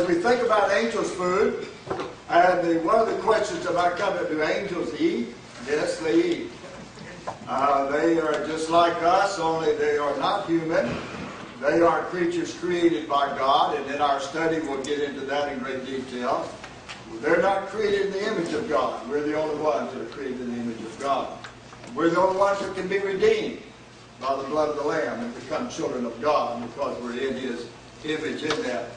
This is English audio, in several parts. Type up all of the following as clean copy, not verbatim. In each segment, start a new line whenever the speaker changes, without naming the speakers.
as we think about angels' food, and one of the questions about coming, do angels eat? Yes, they eat. They are just like us, only they are not human. They are creatures created by God, and in our study we'll get into that in great detail. They're not created in the image of God. We're the only ones that are created in the image of God. We're the only ones that can be redeemed by the blood of the Lamb and become children of God because we're in His image in that.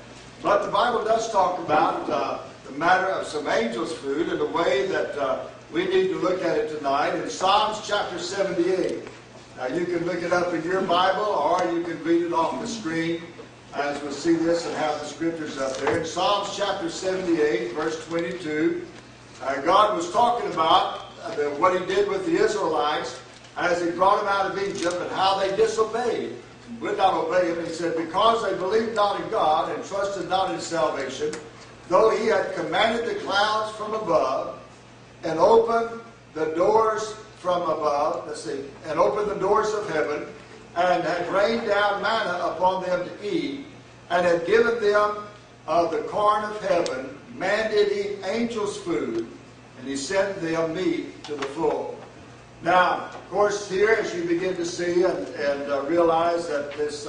But the Bible does talk about the matter of some angels' food in a way that we need to look at it tonight in Psalms chapter 78. Now you can look it up in your Bible or you can read it off the screen as we'll see this and have the scriptures up there. In Psalms chapter 78, verse 22, God was talking about what He did with the Israelites as He brought them out of Egypt and how they disobeyed. Would not obey Him. He said, because they believed not in God and trusted not in salvation, though He had commanded the clouds from above and opened the doors from above, and opened the doors of heaven, and had rained down manna upon them to eat, and had given them of the corn of heaven, man did eat angels' food, and He sent them meat to the full. Now, of course, here as you begin to see and realize that this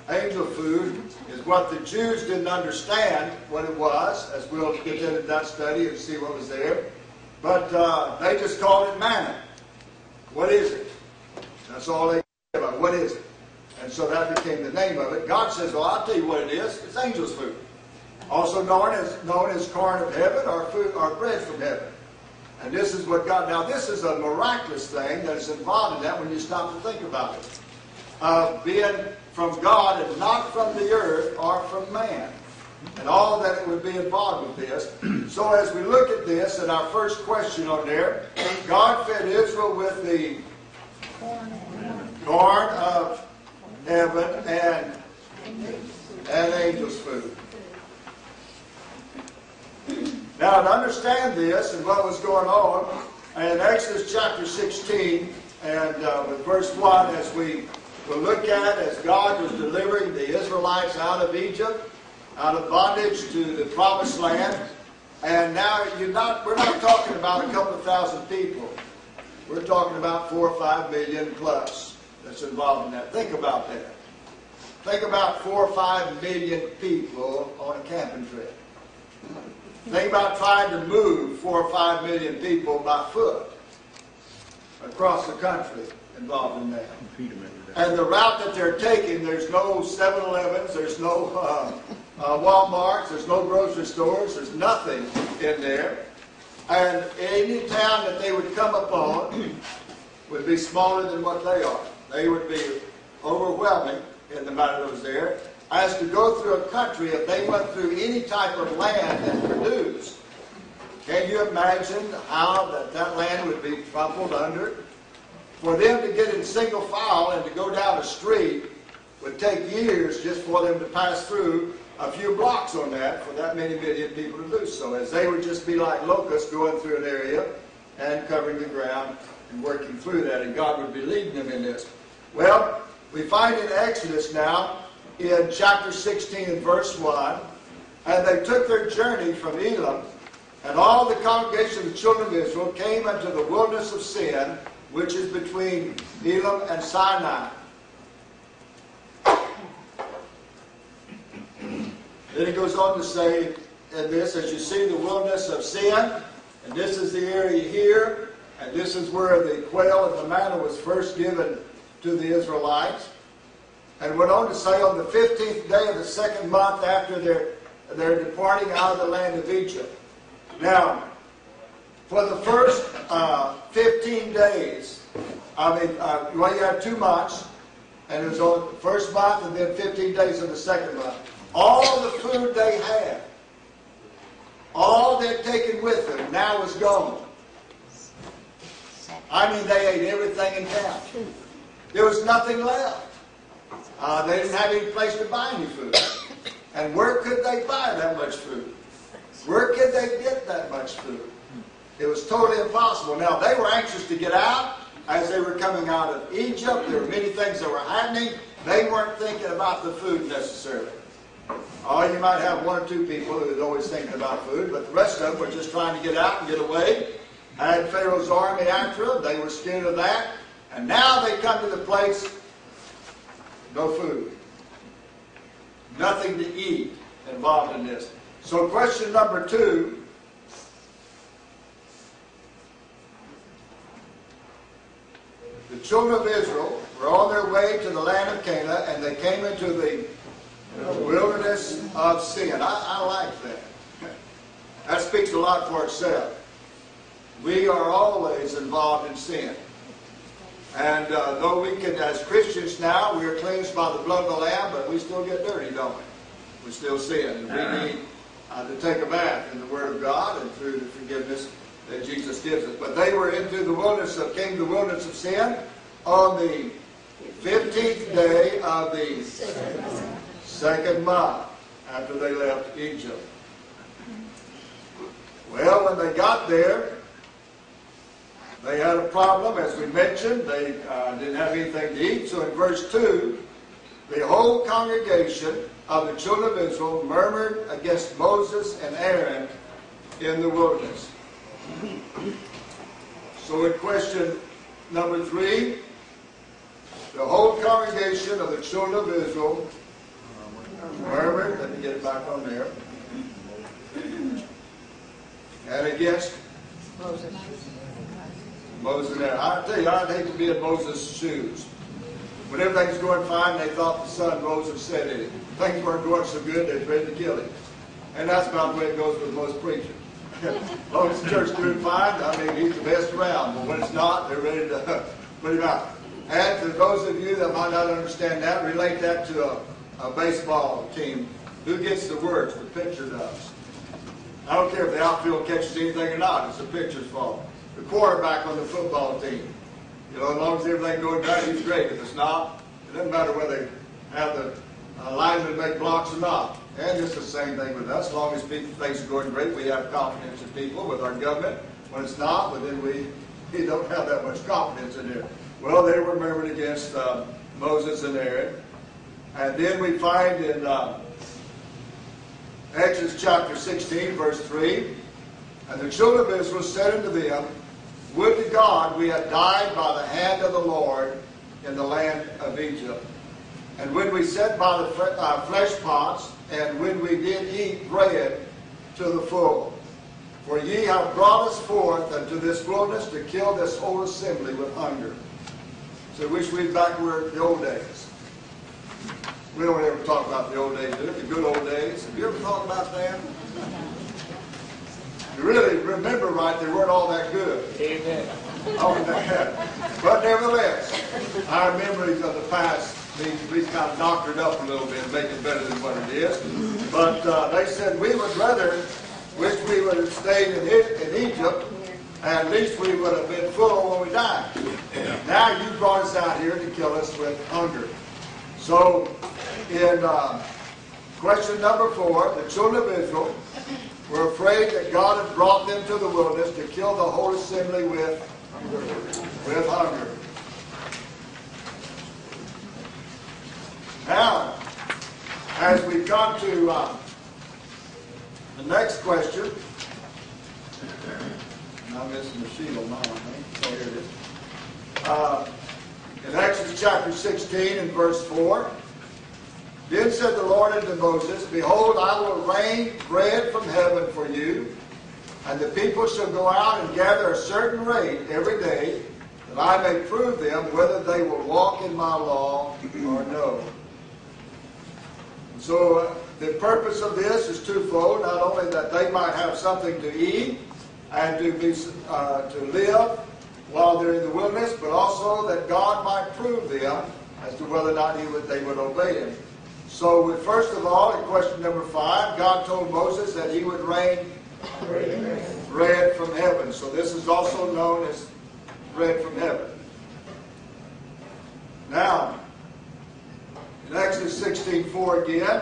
angel food is what the Jews didn't understand what it was, as we'll get into that study and see what was there. But they just called it manna. What is it? That's all they care about. What is it? And so that became the name of it. God says, well, I'll tell you what it is. It's angels' food. Also known as corn of heaven or food or bread from heaven. And this is what God... Now, this is a miraculous thing that is involved in that when you stop to think about it. Being from God and not from the earth or from man. And all that it would be involved with this. So as we look at this, and our first question on there, God fed Israel with the corn of heaven and angels' food. Now to understand this and what was going on, in Exodus chapter 16 and with verse 1, as we will look at as God was delivering the Israelites out of Egypt, out of bondage to the promised land. And now we're not talking about a couple of thousand people. We're talking about 4 or 5 million plus that's involved in that. Think about that. Think about 4 or 5 million people on a camping trip. Think about trying to move 4 or 5 million people by foot across the country involved in that. And the route that they're taking, there's no 7-Elevens, there's no Walmarts, there's no grocery stores, there's nothing in there. And any town that they would come upon would be smaller than what they are. They would be overwhelming in the matter that was there. As to go through a country, if they went through any type of land that produced, can you imagine how that land would be trampled under? For them to get in single file and to go down a street would take years just for them to pass through a few blocks on that for that many million people to do so, as they would just be like locusts going through an area and covering the ground and working through that, and God would be leading them in this. Well, we find in Exodus now, in chapter 16 and verse 1, and they took their journey from Elim, and all the congregation of the children of Israel came unto the wilderness of Sin, which is between Elim and Sinai. Then he goes on to say in this, as you see the wilderness of Sin, and this is the area here, and this is where the quail and the manna was first given to the Israelites. And went on to say, on the 15th day of the second month after their departing out of the land of Egypt. Now, for the first 15 days, you had 2 months, and it was on the first month and then 15 days in the second month. All the food they had, all they'd taken with them, now was gone. I mean, they ate everything in town. There was nothing left. They didn't have any place to buy any food. And where could they buy that much food? Where could they get that much food? It was totally impossible. Now, they were anxious to get out as they were coming out of Egypt. There were many things that were happening. They weren't thinking about the food necessarily. Oh, you might have one or two people who are always thinking about food, but the rest of them were just trying to get out and get away. Had Pharaoh's army after them. They were scared of that. And now they come to the place, no food. Nothing to eat involved in this. So question number 2. The children of Israel were on their way to the land of Canaan, and they came into the wilderness of sin. I like that. That speaks a lot for itself. We are always involved in sin. And though we can, as Christians now, we are cleansed by the blood of the Lamb, but we still get dirty, don't we? We still sin. And we need to take a bath in the Word of God and through the forgiveness that Jesus gives us. But they were into the wilderness came to the wilderness of sin on the 15th day of the second month after they left Egypt. Well, when they got there, they had a problem, as we mentioned. They didn't have anything to eat. So in verse 2, the whole congregation of the children of Israel murmured against Moses and Aaron in the wilderness. So in question number 3, the whole congregation of the children of Israel murmured, let me get it back on there, and against Moses and Aaron. I tell you, I'd hate to be in Moses' shoes. When everything's going fine, they thought the son rose and said it. Things weren't going so good, they threatened to kill him. And that's about the way it goes with most preachers. As long as the church is doing fine, I mean, he's the best around. But when it's not, they're ready to put him out. And to those of you that might not understand that, relate that to a baseball team. Who gets the words? The pitcher does. I don't care if the outfield catches anything or not. It's the pitcher's fault. The quarterback on the football team. You know, as long as everything's going right, he's great. If it's not, it doesn't matter whether they have the linemen make blocks or not. And it's the same thing with us. As long as things are going great, we have confidence in people with our government. When it's not, but then we don't have that much confidence in it. Well, they were murmured against Moses and Aaron. And then we find in Exodus chapter 16, verse 3, and the children of Israel said unto them, Would to God we had died by the hand of the Lord in the land of Egypt. And when we sat by the flesh pots, and when we did eat bread to the full. For ye have brought us forth unto this wilderness to kill this whole assembly with hunger. So wish we back were the old days. We don't ever talk about the old days, do we? The good old days. Have you ever thought about that? You really remember right, they weren't all that good.
Amen.
But nevertheless, our memories of the past we've kind of doctored up a little bit and make it better than what it is. But they said we would rather, wish we would have stayed in Egypt, and at least we would have been full when we died. Now you brought us out here to kill us with hunger. So in question number 4, the children of Israel were afraid that God had brought them to the wilderness to kill the whole assembly with hunger. Now, as we come to the next question, I'm missing the sheet on mine. Oh, here it is. In Exodus chapter 16 and verse 4, Then said the Lord unto Moses, Behold, I will rain bread from heaven for you, and the people shall go out and gather a certain rate every day, that I may prove them whether they will walk in my law or no. So the purpose of this is twofold. Not only that they might have something to eat and to live while they're in the wilderness, but also that God might prove them as to whether or not they would obey Him. So first of all, in question number 5, God told Moses that He would rain bread from heaven. So this is also known as bread from heaven. Now, in Exodus 16:4 again,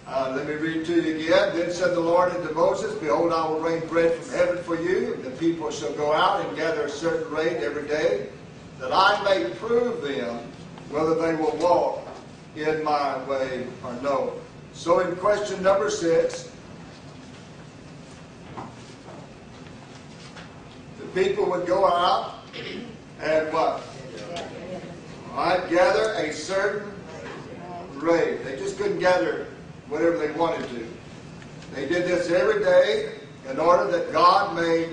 let me read to you again. Then said the Lord unto Moses, Behold, I will rain bread from heaven for you, and the people shall go out and gather a certain rate every day, that I may prove them whether they will walk in my way or no. So in question number 6, the people would go out and what? All right, gather a certain rate. They just couldn't gather whatever they wanted to. They did this every day in order that God may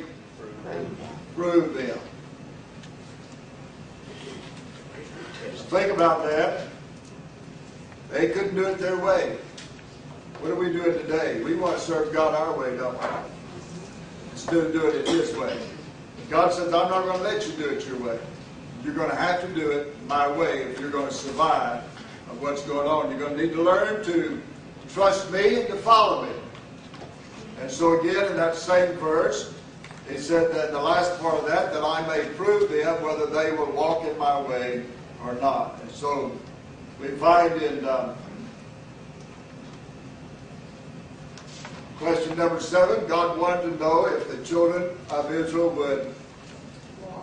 prove them. Think about that. They couldn't do it their way. What are we doing today? We want to serve God our way, don't we? Instead of doing it His way. God says, I'm not going to let you do it your way. You're going to have to do it my way if you're going to survive of what's going on. You're going to need to learn to trust me and to follow me. And so again, in that same verse, he said that the last part of that I may prove them whether they will walk in my way or not. And so we find in question number 7, God wanted to know if the children of Israel would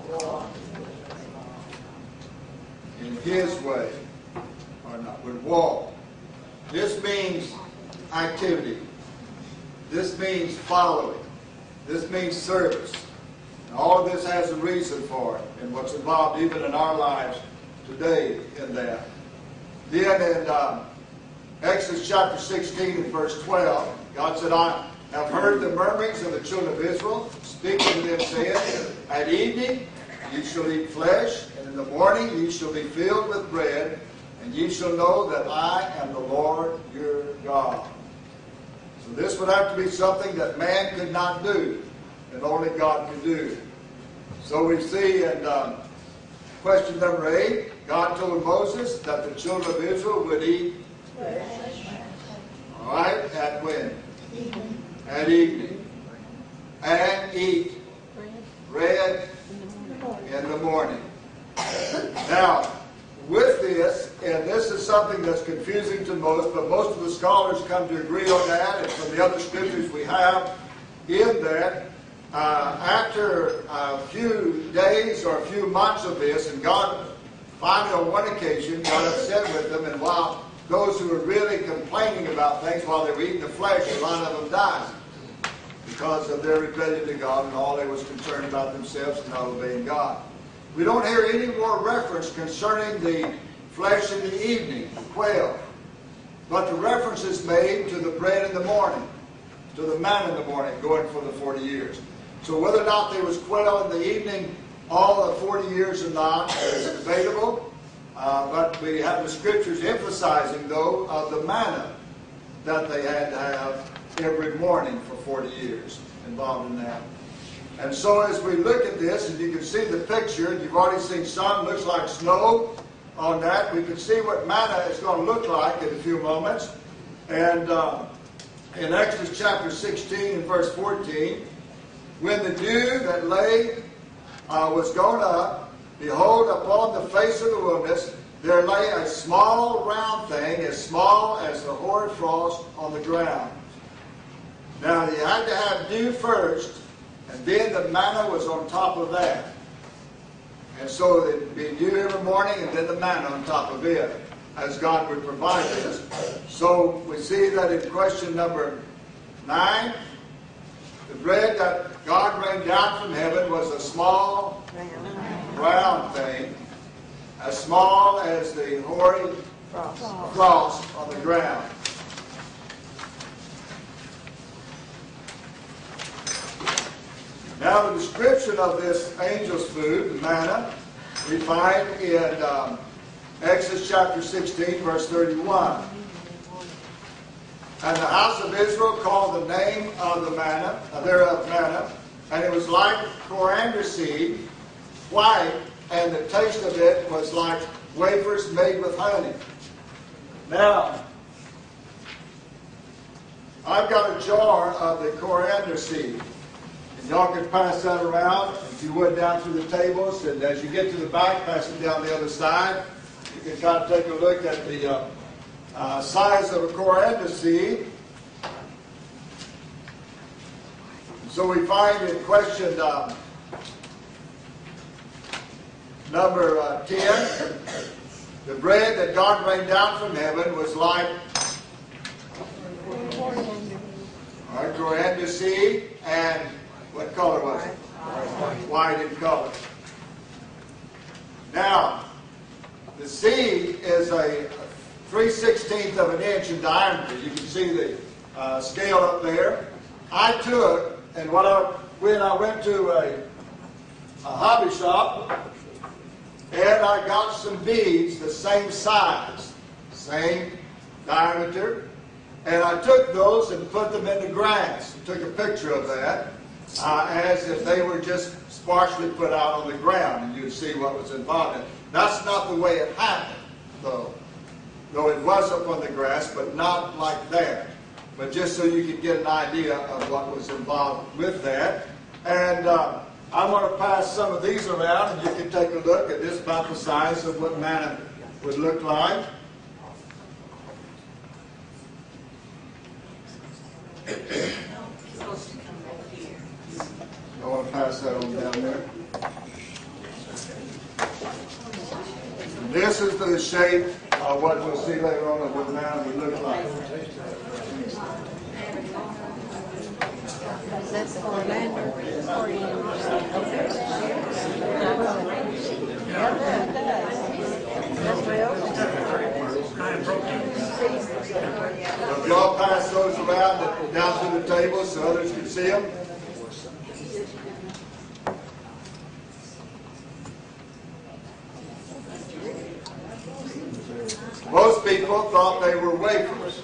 walk in His way or not, would walk. This means activity. This means following. This means service. And all of this has a reason for it and what's involved even in our lives today in that. Then in Exodus chapter 16 and verse 12, God said, I have heard the murmurings of the children of Israel, speaking to them, saying, at evening ye shall eat flesh, and in the morning ye shall be filled with bread, and ye shall know that I am the Lord your God. So this would have to be something that man could not do, and only God could do. So we see in question number 8, God told Moses that the children of Israel would eat flesh. All right, at when? At evening. And eat bread in the morning. Now, with this, and this is something that's confusing to most, but most of the scholars come to agree on that, and from the other scriptures we have in that, after a few days or a few months of this, and God finally on one occasion got upset with them, and while those who were really complaining about things while they were eating the flesh, a lot of them died because of their rebellion to God, and all they was concerned about themselves and not obeying God. We don't hear any more reference concerning the flesh in the evening, the quail. But the reference is made to the bread in the morning, to the manna in the morning, going for the 40 years. So whether or not there was quail in the evening all the 40 years or not is debatable. But we have the scriptures emphasizing, though, of the manna that they had to have every morning for 40 years involved in that. And so as we look at this, and you can see the picture, and you've already seen some, looks like snow on that. We can see what manna is going to look like in a few moments. And in Exodus chapter 16 and verse 14, when the dew that lay was gone up, behold, upon the face of the wilderness, there lay a small round thing, as small as the hoar frost on the ground. Now, you had to have dew first, and then the manna was on top of that. And so it would be dew every morning, and then the manna on top of it, as God would provide this. So we see that in question number 9, the bread that God rained down from heaven was a small round thing, as small as the hoary frost on the ground. Now the description of this angel's food, the manna, we find in Exodus chapter 16, verse 31. And the house of Israel called the name of the manna, thereof manna, and it was like coriander seed, white, and the taste of it was like wafers made with honey. Now, I've got a jar of the coriander seed. And y'all can pass that around, if you would, down through the tables. And as you get to the back, pass it down the other side. You can kind of take a look at the size of a coriander seed. So we find in question number 10, the bread that God rained down from heaven was like a coriander seed, and what color was it? White in color. Now, the seed is a 3/16 of an inch in diameter. You can see the scale up there. I took, and when I went to a hobby shop, and I got some beads the same size, same diameter, and I took those and put them in the grass. I took a picture of that as if they were just sparsely put out on the ground, and you'd see what was involved in it. That's not the way it happened, though. Though it was up on the grass, but not like that. But just so you could get an idea of what was involved with that. And I'm going to pass some of these around, and you can take a look at this, about the size of what manna would look like. I want to pass that on down there. This is the shape of what we'll see later on of what manna would look like.
That's Orlando.
If y'all pass those around down to the table so others can see them. Most people thought they were wafers.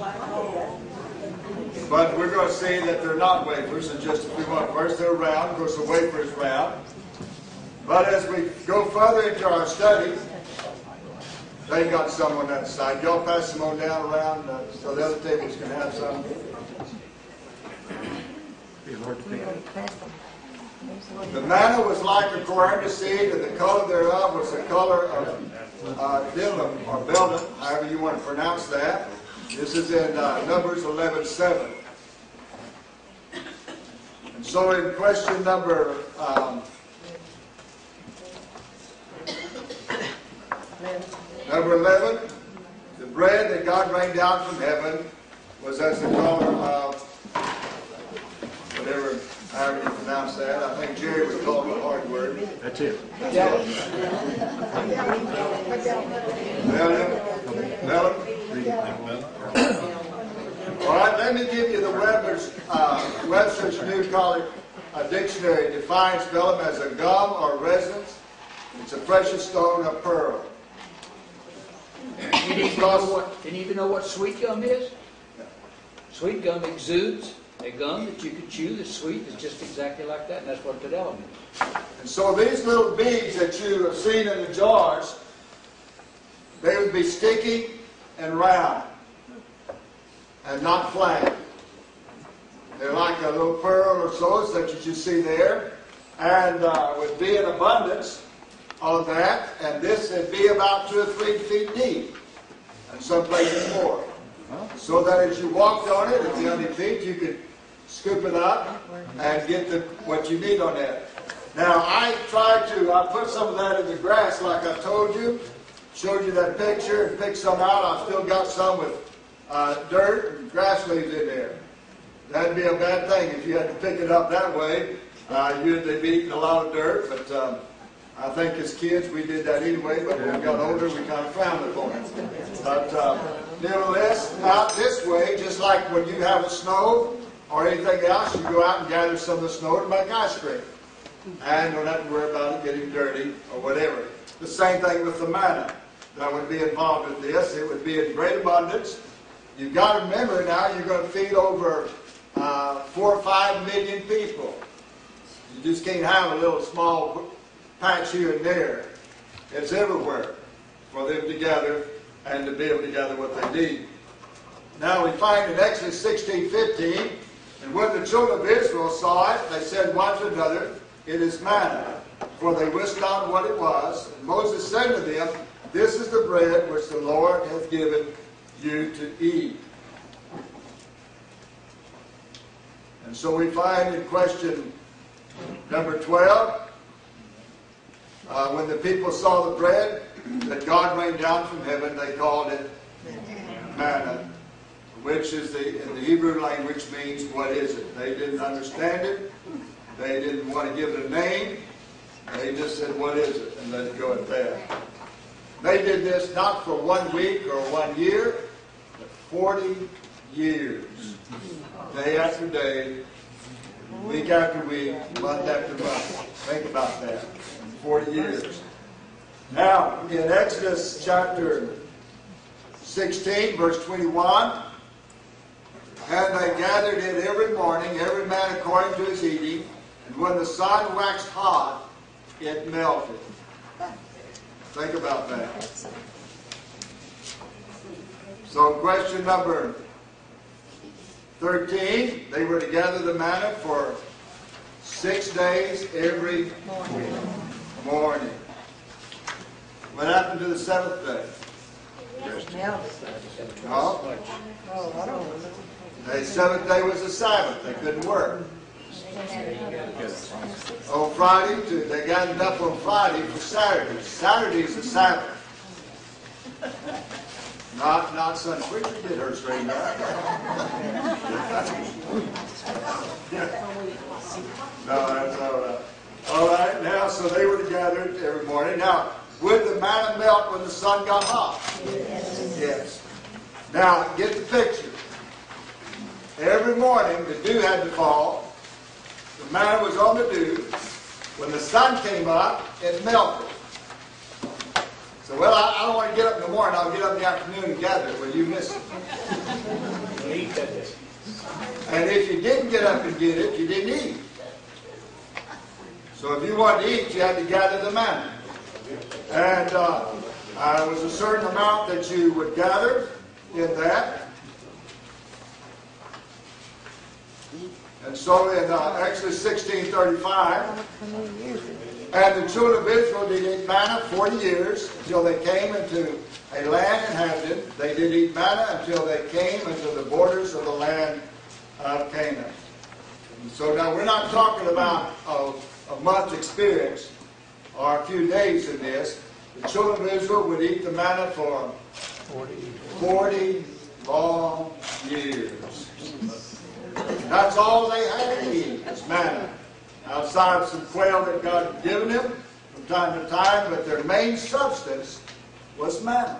But we're going to see that they're not wafers in just a few moments. First, they're round. Of course, the wafer is round. But as we go further into our study, they got some on that side. Y'all pass them on down around so the other tables can have some. The manna was like a coriander seed, and the color thereof was the color of dilim, or belden, however you want to pronounce that. This is in Numbers 11:7. And so in question number 11, the bread that God rained down from heaven was as the color of whatever, however you pronounce that. I think Jerry would call it a hard word.
That's it.
All right, let me give you the Webster's New College Dictionary. It defines vellum as a gum or resonance. It's a precious stone, a pearl.
Didn't even know what sweet gum is? Sweet gum exudes a gum that you could chew that's sweet. It's just exactly like that, and that's what bdellium is.
And so these little beads that you have seen in the jars, they would be sticky and round and not flat. They're like a little pearl or so that you just see there, and would be in abundance on that, and this would be about 2 or 3 feet deep, and some places more. So that as you walked on it, at the under feet, you could scoop it up and get what you need on that. Now, I put some of that in the grass like I told you, showed you that picture, and picked some out. I've still got some with dirt and grass leaves in there. That'd be a bad thing if you had to pick it up that way. They'd be eating a lot of dirt, but I think as kids we did that anyway, but when we got older we kind of frowned upon it. But nevertheless, out this way, just like when you have a snow or anything else, you go out and gather some of the snow to make ice cream. And don't have to worry about it getting dirty or whatever. The same thing with the manna that would be involved with this. It would be in great abundance. You've got to remember now you're going to feed over 4 or 5 million people. You just can't have a little small patch here and there. It's everywhere for them to gather and to be able to gather what they need. Now we find in Exodus 16:15, and when the children of Israel saw it, they said one to another, "It is manna," for they wist not what it was. And Moses said to them, "This is the bread which the Lord hath given you to eat." And so we find in question number 12, when the people saw the bread that God rained down from heaven, they called it manna. which is in the Hebrew language means what is it. They didn't understand it. They didn't want to give it a name. They just said, what is it? And let it go at that. They did this not for 1 week or 1 year, but 40 years. Day after day, week after week, month after month. Think about that. 40 years. Now, in Exodus chapter 16, verse 21, and they gathered it every morning, every man according to his eating, and when the sun waxed hot, it melted. Think about that. So question number 13, they were to gather the manna for 6 days every morning. What happened to the 7th day? No? The 7th day was the Sabbath. They couldn't work. On Friday, they got enough on Friday for Saturday. Saturday's the Sabbath. Not Sunday. We should get her straightened out. No, that's all right. All right, now, so they were gathered every morning. Now, would the manna melt when the sun got hot? Yes. Now, get the picture. Every morning, the dew had to fall. The manna was on the dew. When the sun came up, it melted. So, well, I don't want to get up in the morning. I'll get up in the afternoon and gather it. Well, you miss it. And if you didn't get up and get it, you didn't eat. So if you wanted to eat, you had to gather the manna. And there was a certain amount that you would gather in that. And so in Exodus 16:35, and the children of Israel did eat manna 40 years until they came into a land inhabited. They did eat manna until they came into the borders of the land of Canaan. And so now we're not talking about a month experience or a few days in this. The children of Israel would eat the manna for 40 long years. That's all they had to eat was manna. Outside of some quail that God had given them from time to time, but their main substance was manna.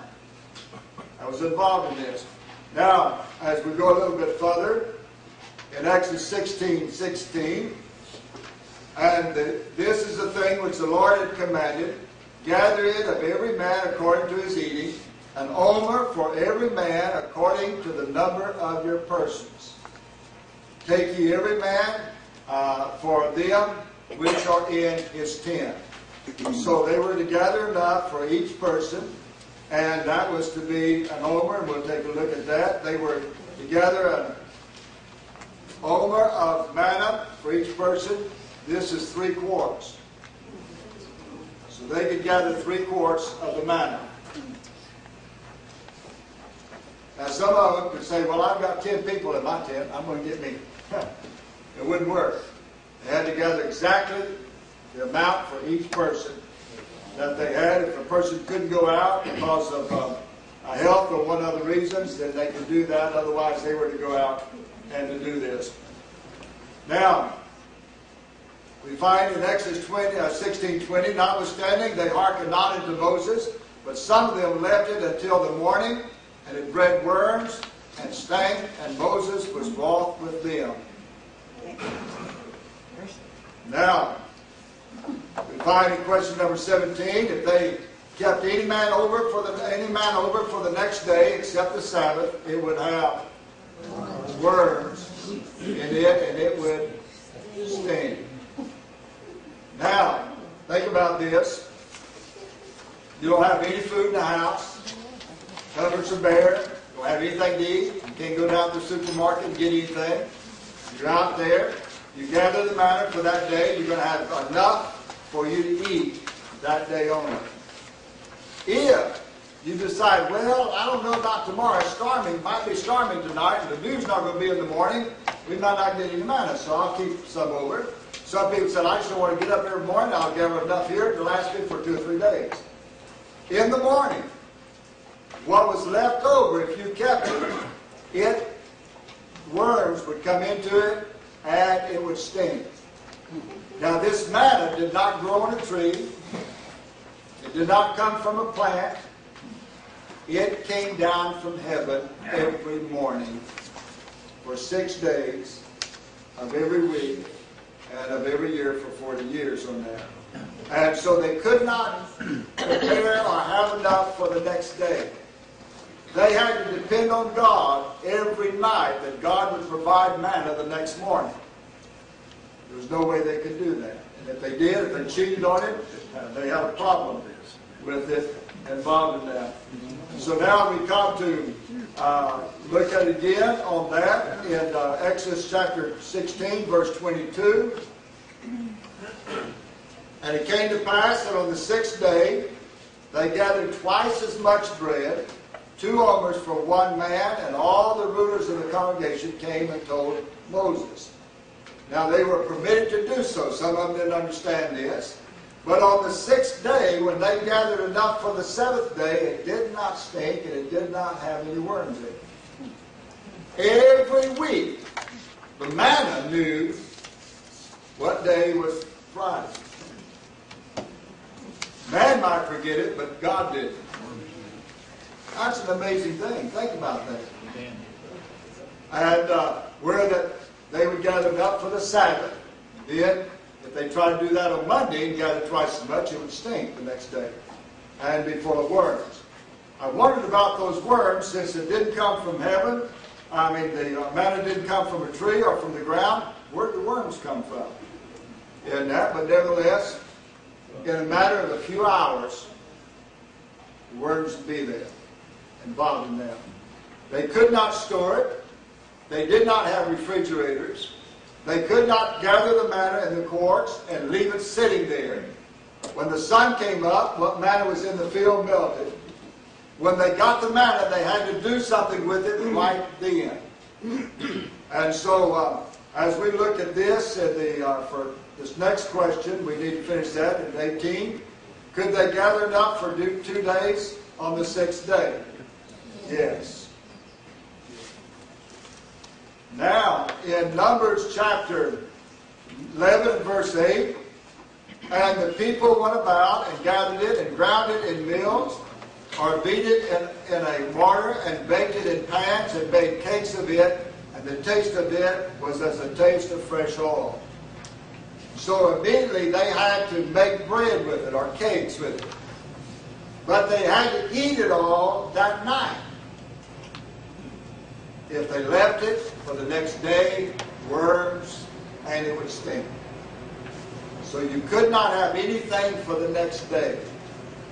I was involved in this. Now, as we go a little bit further, in Exodus 16:16, and this is the thing which the Lord had commanded, gather it of every man according to his eating, an omer for every man according to the number of your persons. Take ye every man for them which are in his tent. So they were to gather enough for each person, and that was to be an omer, and we'll take a look at that. They were to gather an omer of manna for each person. This is 3 quarts. So they could gather 3 quarts of the manna. Now some of them could say, well, I've got 10 people in my tent, I'm going to get me. It wouldn't work. They had to gather exactly the amount for each person that they had. If a person couldn't go out because of health or one other reasons, then they could do that. Otherwise, they were to go out and to do this. Now, we find in Exodus 16:20, notwithstanding, they hearkened not unto Moses, but some of them left it until the morning, and it bred worms and stank, and Moses was wroth with them. Now, we find in question number 17, if they kept any man over for the next day except the Sabbath, it would have worms in it, and it would stink. Now, think about this. You don't have any food in the house. Cupboards are bare. You don't have anything to eat. You can't go down to the supermarket and get anything. You're out there. You gather the manna for that day. You're going to have enough for you to eat that day only. If you decide, well, I don't know about tomorrow. It's storming. It might be storming tonight, and the dew's not going to be in the morning. We might not get any manna, so I'll keep some over. Some people said, I just don't want to get up every morning. I'll gather enough here to last me for 2 or 3 days. In the morning, what was left over, if you kept it, it worms would come into it and it would stink. Now this manna did not grow on a tree. It did not come from a plant. It came down from heaven every morning for 6 days of every week and of every year for 40 years on that. And so they could not prepare or have enough for the next day. They had to depend on God every night that God would provide manna the next morning. There was no way they could do that. And if they did, if they cheated on it, they had a problem with it involved in that. So now we come to look at it again on that in Exodus chapter 16, verse 22. And it came to pass that on the 6th day they gathered twice as much bread, 2 omers for one man, and all the rulers of the congregation came and told Moses. Now they were permitted to do so. Some of them didn't understand this. But on the 6th day, when they gathered enough for the 7th day, it did not stink and it did not have any worms in it. Every week, the manna knew what day was Friday. Man might forget it, but God didn't. That's an amazing thing. Think about that. And where that they would gather enough for the Sabbath. Then, if they tried to do that on Monday and gather twice as much, it would stink the next day and be full of worms. I wondered about those worms since it didn't come from heaven. I mean, the manna didn't come from a tree or from the ground. Where did the worms come from? In that, but nevertheless, in a matter of a few hours, the worms would be there, involved in them. They could not store it. They did not have refrigerators. They could not gather the manna in the quarts and leave it sitting there. When the sun came up, what manna was in the field melted. When they got the manna, they had to do something with it right then. And so, as we look at this, for this next question, we need to finish that at 18. Could they gather enough for 2 days on the 6th day? Yes. Now, in Numbers chapter 11, verse 8, and the people went about and gathered it and ground it in mills, or beat it in a mortar and baked it in pans and made cakes of it, and the taste of it was as the taste of fresh oil. So immediately they had to make bread with it or cakes with it. But they had to eat it all that night. If they left it for the next day, worms, and it would stink. So you could not have anything for the next day.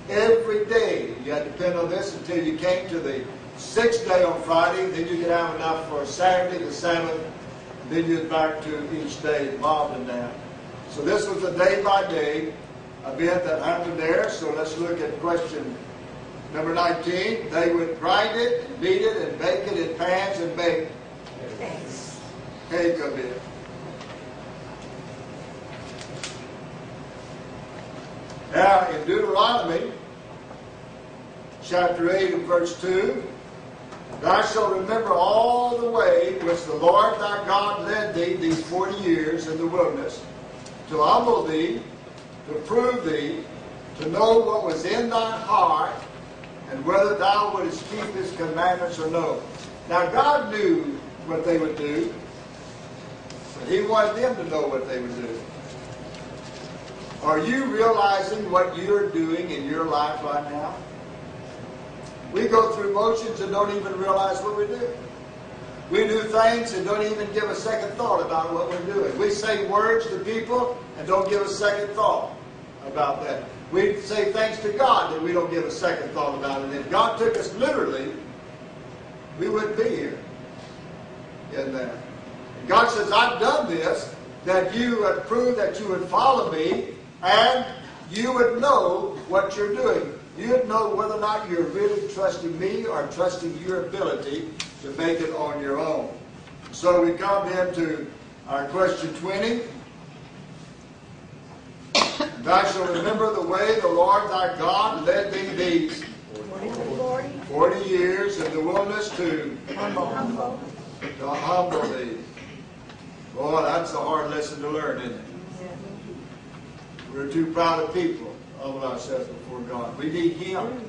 Every day you had to depend on this until you came to the 6th day on Friday. Then you could have enough for Saturday, the Sabbath, and then you'd back to each day involved in that. So this was a day-by-day event that happened there. So let's look at question number 19. They would grind it, and beat it, and bake it in pans and bake cake of it. Now, in Deuteronomy, chapter 8 and verse 2, thou shalt remember all the way which the Lord thy God led thee these 40 years in the wilderness, to humble thee, to prove thee, to know what was in thy heart, and whether thou wouldest keep his commandments or no. Now, God knew what they would do, but he wanted them to know what they would do. Are you realizing what you're doing in your life right now? We go through motions and don't even realize what we do. We do things and don't even give a second thought about what we're doing. We say words to people and don't give a second thought about that. We say things to God that we don't give a second thought about it. If God took us literally, we wouldn't be here in that. God says, I've done this, that you would prove that you would follow me, and you would know what you're doing. You'd know whether or not you're really trusting me or trusting your ability to make it on your own. So we come into our question 20. Thou shalt remember the way the Lord thy God led thee these 40 years in the wilderness to humble to humble thee. Boy, that's a hard lesson to learn, isn't it? We're too proud of people to humble ourselves before God. We need Him.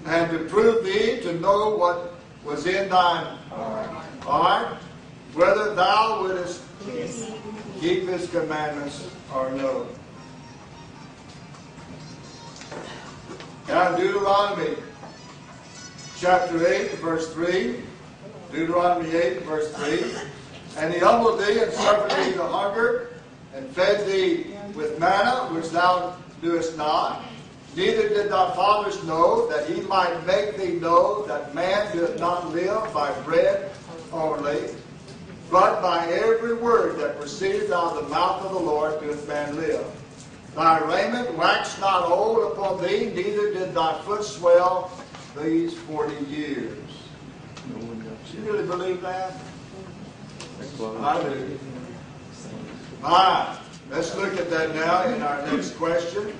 And to prove thee to know what was in thine heart, whether thou wouldest keep His commandments or no. Now Deuteronomy chapter 8, verse 3. Deuteronomy 8, verse 3. And He humbled thee and suffered thee to hunger, and fed thee with manna, which thou knewest not. Neither did thy fathers know, that He might make thee know that man doth not live by bread only, but by every word that proceedeth out of the mouth of the Lord doth man live. Thy raiment waxed not old upon thee, neither did thy foot swell these 40 years. Do you really believe that? I do. All right. Let's look at that now in our next question.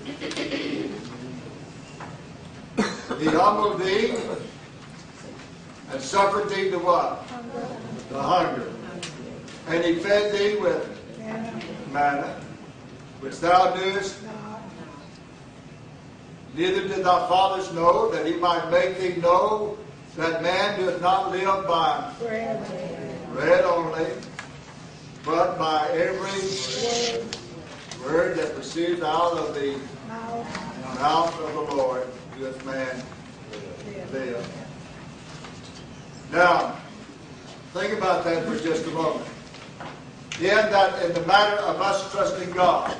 He humbled thee and suffered thee to what? The hunger. And He fed thee with manna, which thou knewest. Neither did thy fathers know, that He might make thee know that man doth not live by bread only, but by every word that proceeds out of the mouth of the Lord doth man live. Now, think about that for just a moment. In the matter of us trusting God,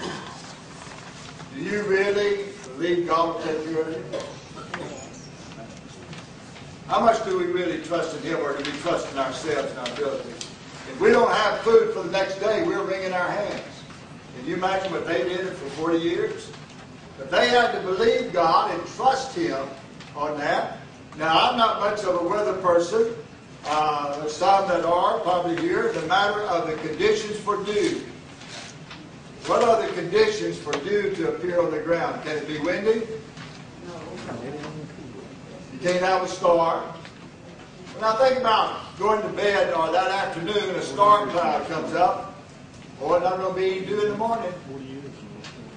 do you really believe God will take care of you? How much do we really trust in Him, or do we trust in ourselves and our abilities? If we don't have food for the next day, we're wringing our hands. Can you imagine what they did for 40 years? But they had to believe God and trust Him on that. Now, I'm not much of a weather person. There's some that are probably here. The matter of the conditions for dew. What are the conditions for dew to appear on the ground? Can it be windy? No. You can't have a storm. Now think about going to bed or that afternoon, a storm cloud comes up. Boy, it's not going to be any dew in the morning.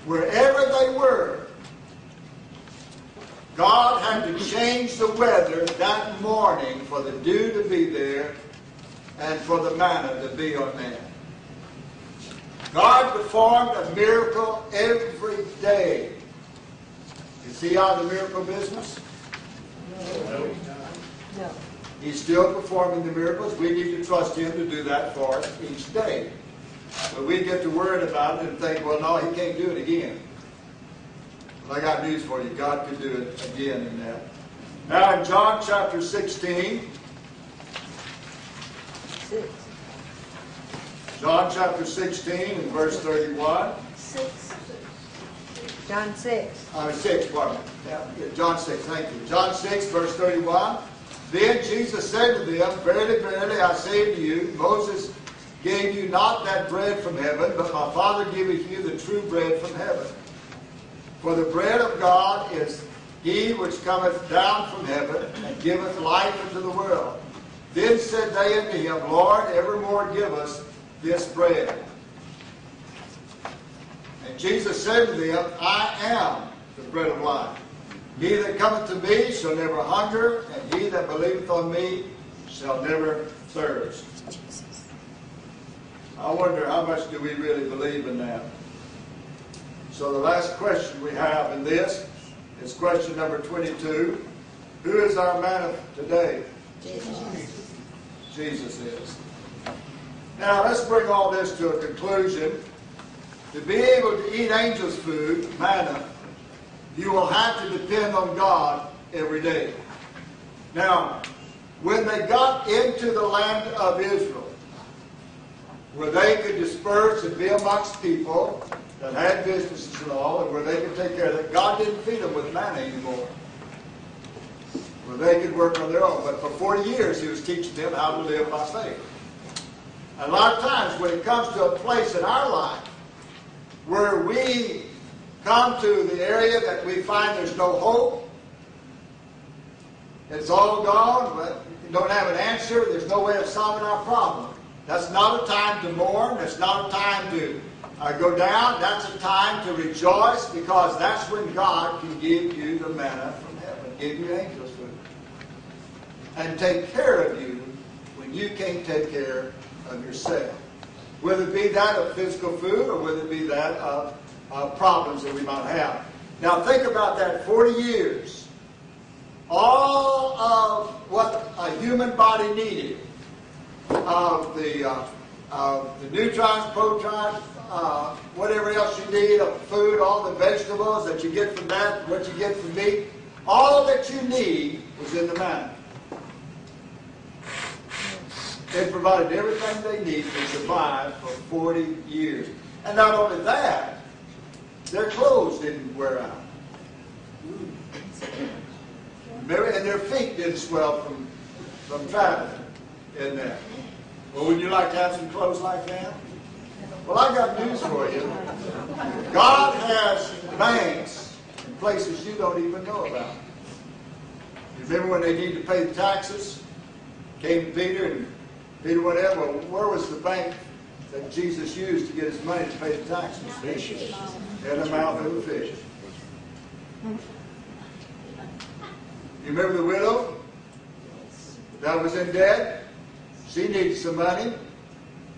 Wherever they were, God had to change the weather that morning for the dew to be there and for the manna to be on them. God performed a miracle every day. Is He out of the miracle business? No. He's still performing the miracles. We need to trust Him to do that for us each day. But we get to worried about it and think, well, no, He can't do it again. Well, I got news for you. God could do it again in that. Now in John chapter 16. John chapter 16 and verse 31.
6. John 6.
6, pardon. Yeah, John 6, thank you. John 6, verse 31. Then Jesus said to them, Verily, verily, I say to you, Moses gave you not that bread from heaven, but my Father giveth you the true bread from heaven. For the bread of God is He which cometh down from heaven, and giveth life unto the world. Then said they unto Him, Lord, evermore give us this bread. And Jesus said to them, I am the bread of life. He that cometh to me shall never hunger, and he that believeth on me shall never thirst. I wonder how much do we really believe in that? So the last question we have in this is question number 22. Who is our manna today?
Jesus.
Jesus is. Now let's bring all this to a conclusion. To be able to eat angels' food, manna, you will have to depend on God every day. Now, when they got into the land of Israel, where they could disperse and be amongst people that had businesses and all, and where they could take care of it, God didn't feed them with manna anymore. Where they could work on their own. But for 40 years, He was teaching them how to live by faith. And a lot of times, when it comes to a place in our life where we come to the area that we find there's no hope, It's all gone, but you don't have an answer. There's no way of solving our problem. That's not a time to mourn. That's not a time to go down. That's a time to rejoice, because that's when God can give you the manna from heaven, give you angels food, and take care of you when you can't take care of yourself. Whether it be that of physical food or whether it be that of problems that we might have. Now think about that 40 years. All of what a human body needed, of the neutrons, protons, whatever else you need, of food, all the vegetables that you get from that, what you get from meat, all that you need was in the manna. They provided everything they need to survive for 40 years. And not only that, their clothes didn't wear out. Remember, and their feet didn't swell from traveling in there. Well, would you like to have some clothes like that? Well, I got news for you. God has banks in places you don't even know about. You remember when they needed to pay the taxes? Came to Peter, and Peter went in. Well, where was the bank that Jesus used to get his money to pay the taxes? Fishes. In the mouth of a fish. You remember the widow that was in debt? She needed some money.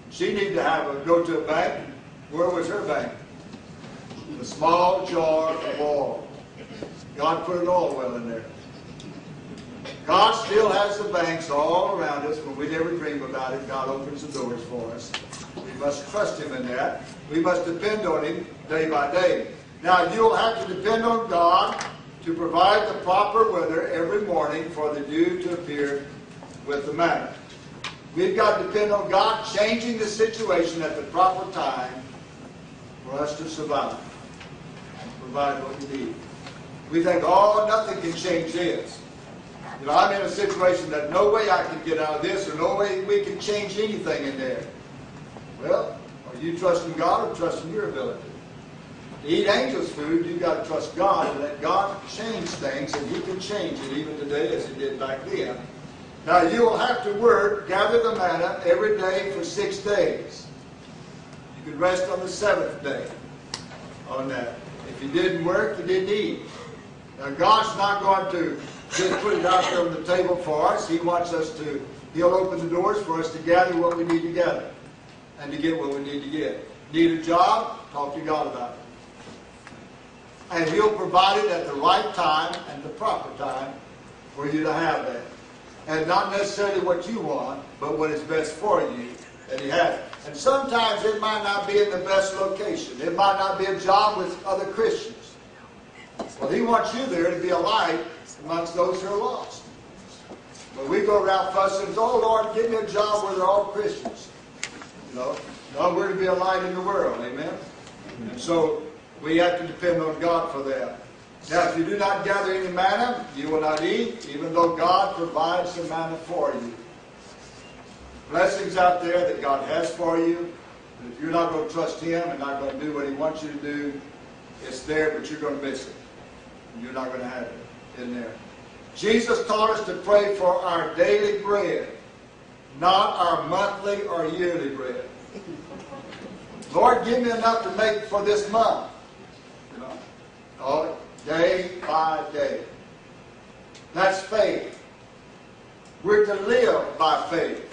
She needed to go to a bank. Where was her bank? The small jar of oil. God put an oil well in there. God still has the banks all around us. When we never dream about it, God opens the doors for us. We must trust Him in that. We must depend on Him day by day. Now, you'll have to depend on God to provide the proper weather every morning for the dew to appear with the manna. We've got to depend on God changing the situation at the proper time for us to survive and provide what we need. We think, oh, nothing can change this. You know, I'm in a situation that no way I can get out of this, or no way we can change anything in there. Well, are you trusting God or trusting your ability? To eat angels' food, you've got to trust God and let God change things, and He can change it even today as He did back then. Now, you will have to work, gather the manna every day for 6 days. You could rest on the 7th day on that. If you didn't work, you didn't eat. Now, God's not going to just put it out there on the table for us. He wants us to, He'll open the doors for us to gather what we need to gather and to get what we need to get. Need a job? Talk to God about it. And He'll provide it at the right time and the proper time for you to have that. And not necessarily what you want, but what is best for you that He has. And sometimes it might not be in the best location. It might not be a job with other Christians. Well, He wants you there to be a light amongst those who are lost. But we go around fussing, oh Lord, give me a job where they're all Christians. You know, no, we're to be a light in the world, amen? And so we have to depend on God for that. Now, if you do not gather any manna, you will not eat, even though God provides the manna for you. Blessings out there that God has for you. But if you're not going to trust Him and not going to do what He wants you to do, it's there, but you're going to miss it. And you're not going to have it in there. Jesus taught us to pray for our daily bread, not our monthly or yearly bread. Lord, give me enough to make for this month. You know, oh, day by day. That's faith. We're to live by faith.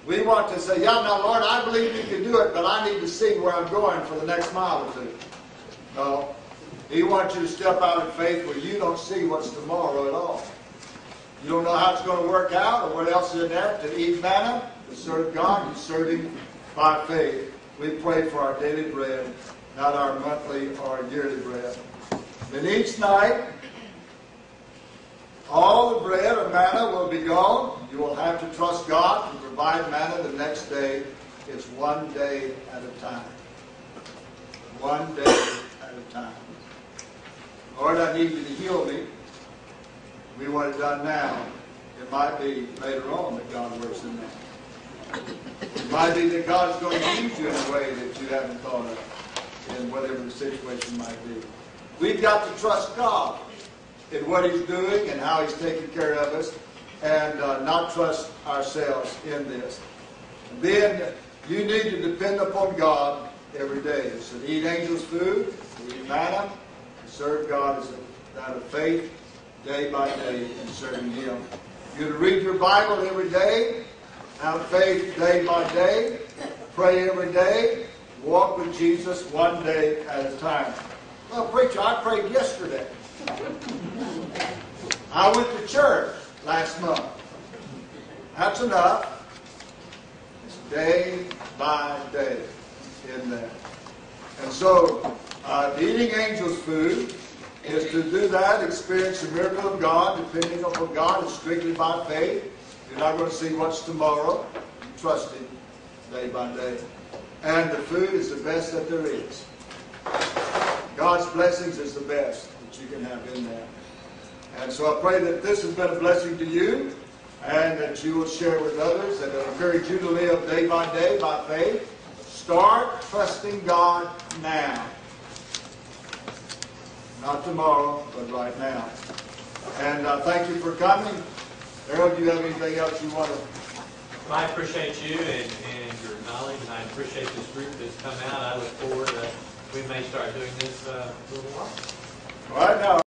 We want to say, yeah, now Lord, I believe You can do it, but I need to see where I'm going for the next mile or two. No. He wants you to step out in faith where you don't see what's tomorrow at all. You don't know how it's going to work out or what else is in there. To eat manna, to serve God, to serve Him by faith. We pray for our daily bread, not our monthly or yearly bread. Then each night, all the bread or manna will be gone. You will have to trust God to provide manna the next day. It's one day at a time. One day at a time. Lord, I need You to heal me. We want it done now. It might be later on that God works in that. It might be that God is going to use you in a way that you haven't thought of in whatever the situation might be. We've got to trust God in what He's doing and how He's taking care of us, and not trust ourselves in this. And then you need to depend upon God every day. So to eat angels' food, to eat manna, to serve God is that of faith, day by day, in serving Him. You to read your Bible every day, have faith day by day, pray every day, walk with Jesus one day at a time. Well, preacher, I prayed yesterday. I went to church last month. That's enough. It's day by day in there. And so, eating angels' food is to do that, experience the miracle of God, depending upon God, is strictly by faith. You're not going to see what's tomorrow. You trust Him day by day. And the food is the best that there is. God's blessings is the best that you can have in there. And so I pray that this has been a blessing to you, and that you will share with others, and I encourage you to live day by faith. Start trusting God now. Not tomorrow, but right now. And thank you for coming. Harold, do you have anything else you want to?
I appreciate you and your knowledge, and I appreciate this group that's come out. I look forward to, we may start doing this a little while.
All right now.